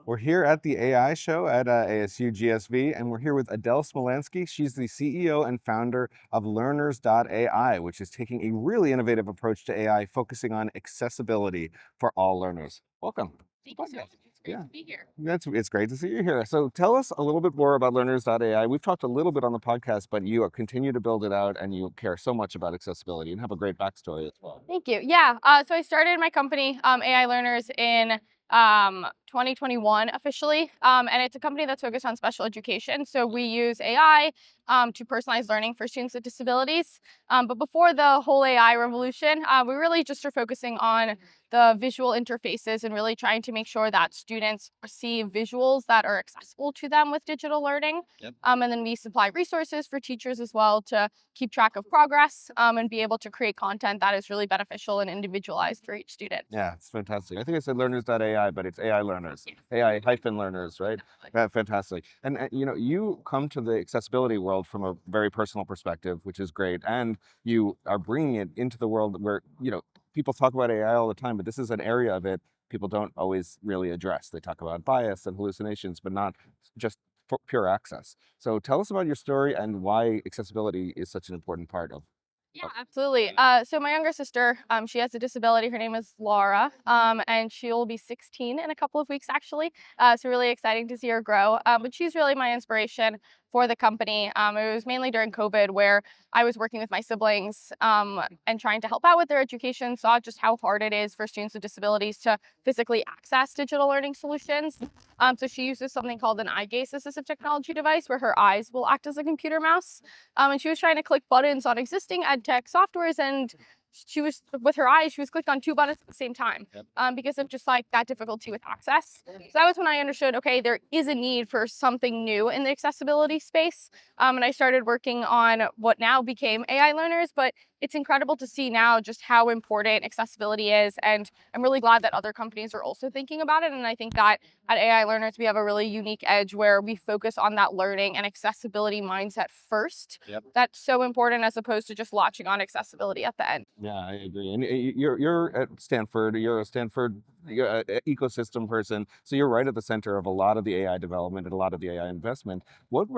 We're here at the AI show at ASU+GSV, and we're here with Adele Smolansky. She's the CEO and founder of Learners.ai, which is taking a really innovative approach to AI, focusing on accessibility for all learners. Welcome. Thank you so much. It's great to be here. It's great to see you here. So tell us a little bit more about Learners.ai. We've talked a little bit on the podcast, but you continue to build it out and you care so much about accessibility and have a great backstory as well. Thank you. Yeah. So I started my company, AI Learners, in 2021 officially, and it's a company that's focused on special education. So we use AI to personalize learning for students with disabilities. But before the whole AI revolution, we really just are focusing on the visual interfaces and really trying to make sure that students receive visuals that are accessible to them with digital learning. Yep. And then we supply resources for teachers as well to keep track of progress and be able to create content that is really beneficial and individualized for each student. Yeah, it's fantastic. I think I said learners.ai, but it's AI learners, Yes. AI hyphen learners, right? Definitely. Fantastic. And you come to the accessibility world from a very personal perspective, which is great. And you are bringing it into the world where, people talk about AI all the time, but this is an area of it people don't always really address. They talk about bias and hallucinations, but not just for pure access. So tell us about your story and why accessibility is such an important part Yeah, of absolutely. So my younger sister, she has a disability. Her name is Laura, and she'll be 16 in a couple of weeks, actually. So really exciting to see her grow. But she's really my inspiration for the company. It was mainly during COVID where I was working with my siblings and trying to help out with their education, saw just how hard it is for students with disabilities to physically access digital learning solutions. So she uses something called an eye gaze assistive technology device where her eyes will act as a computer mouse. And she was trying to click buttons on existing Edtech softwares, and she was, with her eyes, she was clicked on two buttons at the same time. Yep. Because of just like that difficulty with access. So that was when I understood, okay, there is a need for something new in the accessibility space. And I started working on what now became AI Learners, but it's incredible to see now just how important accessibility is. And I'm really glad that other companies are also thinking about it. And I think that at AI Learners, we have a really unique edge where we focus on that learning and accessibility mindset first. Yep. That's so important as opposed to just latching on accessibility at the end. Yeah, I agree. And you're at Stanford. You're a Stanford ecosystem person, so you're right at the center of a lot of the AI development and a lot of the AI investment. What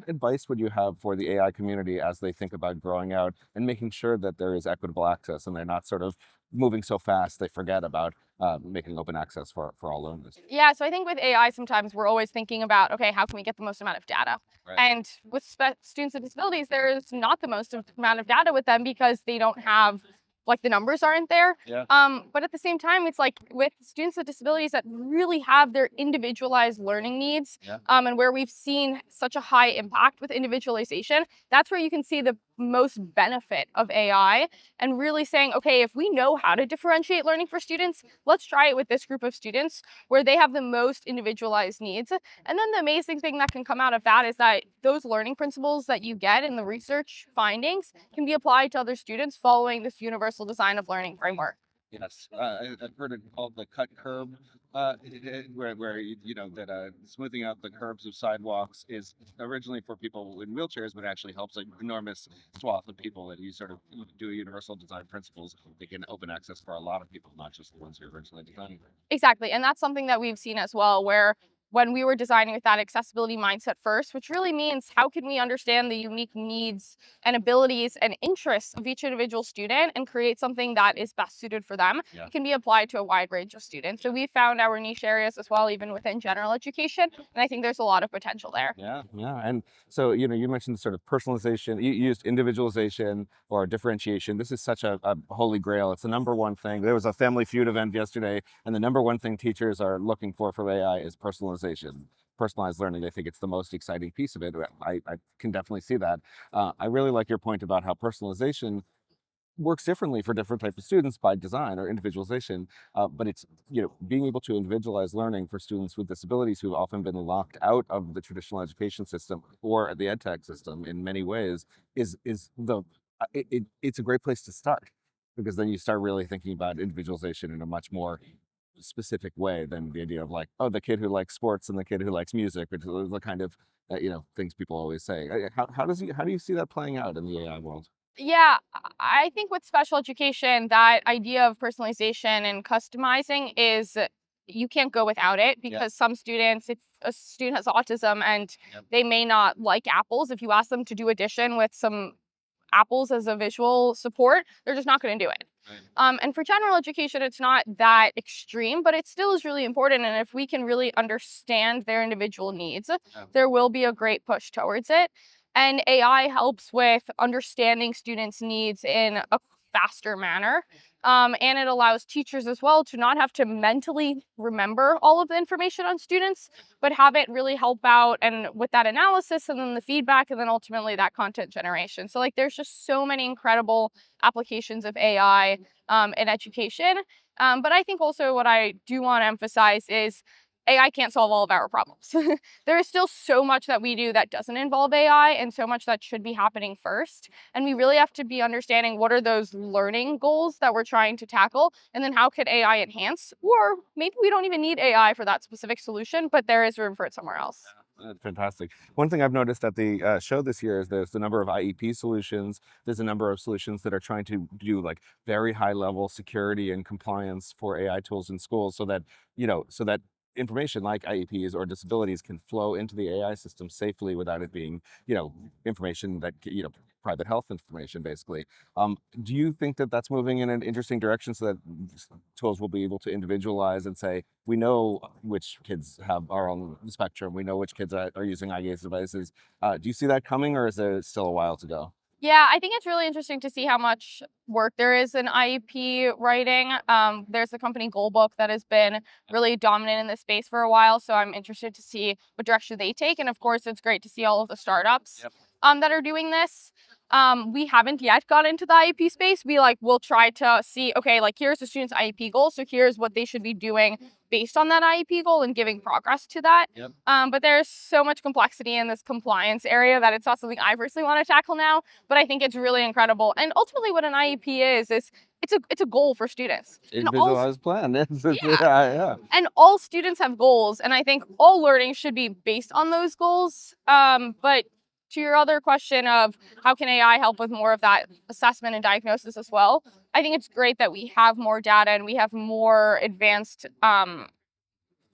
advice would you have for the AI community as they think about growing out and making sure that there is equitable access and they're not sort of moving so fast they forget about making open access for all learners? Yeah, so I think with AI, sometimes we're always thinking about, okay, how can we get the most amount of data? Right. And with students with disabilities, there's not the most amount of data with them because they don't have, like, the numbers aren't there. Yeah. But at the same time, it's like with students with disabilities that really have their individualized learning needs, Yeah. and where we've seen such a high impact with individualization, that's where you can see the most benefit of AI and really saying, okay, if we know how to differentiate learning for students, let's try it with this group of students where they have the most individualized needs. And then the amazing thing that can come out of that is that those learning principles that you get in the research findings can be applied to other students following this universal design of learning framework. Yes, I've heard it called the cut curb, where that smoothing out the curbs of sidewalks is originally for people in wheelchairs, but actually helps an enormous swath of people. That you sort of do universal design principles, they can open access for a lot of people, not just the ones who are originally designed. Exactly. And that's something that we've seen as well, where when we were designing with that accessibility mindset first, which really means how can we understand the unique needs and abilities and interests of each individual student and create something that is best suited for them, Yeah. it can be applied to a wide range of students. So we found our niche areas as well, even within general education. And I think there's a lot of potential there. Yeah, yeah. And so, you mentioned sort of personalization, you used individualization or differentiation. This is such a holy grail. It's the number one thing. There was a Family Feud event yesterday, and the number one thing teachers are looking for from AI is personalization, personalized learning. I think it's the most exciting piece of it. I can definitely see that. I really like your point about how personalization works differently for different types of students by design or individualization. But it's, being able to individualize learning for students with disabilities who've often been locked out of the traditional education system or the EdTech system in many ways is it's a great place to start, because then you start really thinking about individualization in a much more specific way than the idea of like, oh, the kid who likes sports and the kid who likes music, or the kind of things people always say. How do you see that playing out in the AI world? Yeah, I think with special education, that idea of personalization and customizing is you can't go without it, because some students, if a student has autism and they may not like apples, if you ask them to do addition with some apples as a visual support, they're just not going to do it. And for general education, it's not that extreme, but it still is really important. And if we can really understand their individual needs, there will be a great push towards it. And AI helps with understanding students' needs in a faster manner. And it allows teachers as well to not have to mentally remember all of the information on students, but have it really help out and with that analysis and then the feedback and then ultimately that content generation. So like there's just so many incredible applications of AI in education. But I think also what I do want to emphasize is AI can't solve all of our problems. There is still so much that we do that doesn't involve AI and so much that should be happening first. And we really have to be understanding what are those learning goals that we're trying to tackle, and then how could AI enhance, or maybe we don't even need AI for that specific solution, but there is room for it somewhere else. That's fantastic. One thing I've noticed at the show this year is there's a number of IEP solutions. There's a number of solutions that are trying to do like very high level security and compliance for AI tools in schools, so that so that information like IEPs or disabilities can flow into the AI system safely without it being information that private health information basically. Do you think that that's moving in an interesting direction, so that tools will be able to individualize and say, we know which kids are on the spectrum, we know which kids are using eye gaze devices? Do you see that coming, or is there still a while to go? Yeah, I think it's really interesting to see how much work there is in IEP writing. There's the company Goalbook that has been really dominant in this space for a while, so I'm interested to see what direction they take. And of course, it's great to see all of the startups that are doing this. We haven't yet got into the IEP space. We'll try to see, okay, like here's the student's IEP goal, so here's what they should be doing based on that IEP goal and giving progress to that. But there's so much complexity in this compliance area that it's not something I personally want to tackle now, but I think it's really incredible. And ultimately what an IEP is it's a goal for students. Individualized plan. Yeah. And all students have goals, and I think all learning should be based on those goals. But to your other question of how can AI help with more of that assessment and diagnosis as well, I think it's great that we have more data and we have more advanced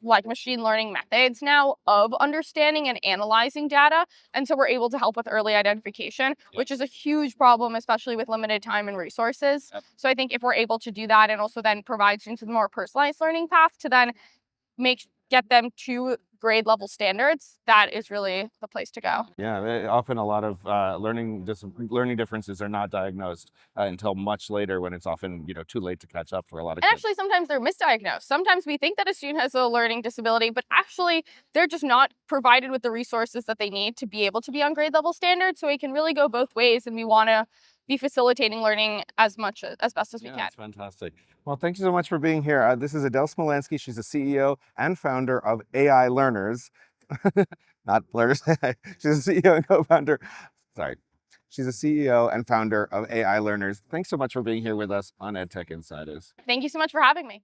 like machine learning methods now of understanding and analyzing data. And so we're able to help with early identification, which is a huge problem, especially with limited time and resources. So I think if we're able to do that and also then provide students with a more personalized learning path to then get them to grade level standards, that is really the place to go. Yeah, often a lot of learning differences are not diagnosed until much later, when it's often too late to catch up for a lot of And kids. actually, sometimes they're misdiagnosed. Sometimes we think that a student has a learning disability, but actually they're just not provided with the resources that they need to be able to be on grade level standards. So it can really go both ways, and we want to be facilitating learning as best as we can. That's fantastic. Well, thank you so much for being here. This is Adele Smolansky. She's the CEO and founder of AI Learners. Not Learners. She's the CEO and co-founder. Sorry. She's the CEO and founder of AI Learners. Thanks so much for being here with us on EdTech Insiders. Thank you so much for having me.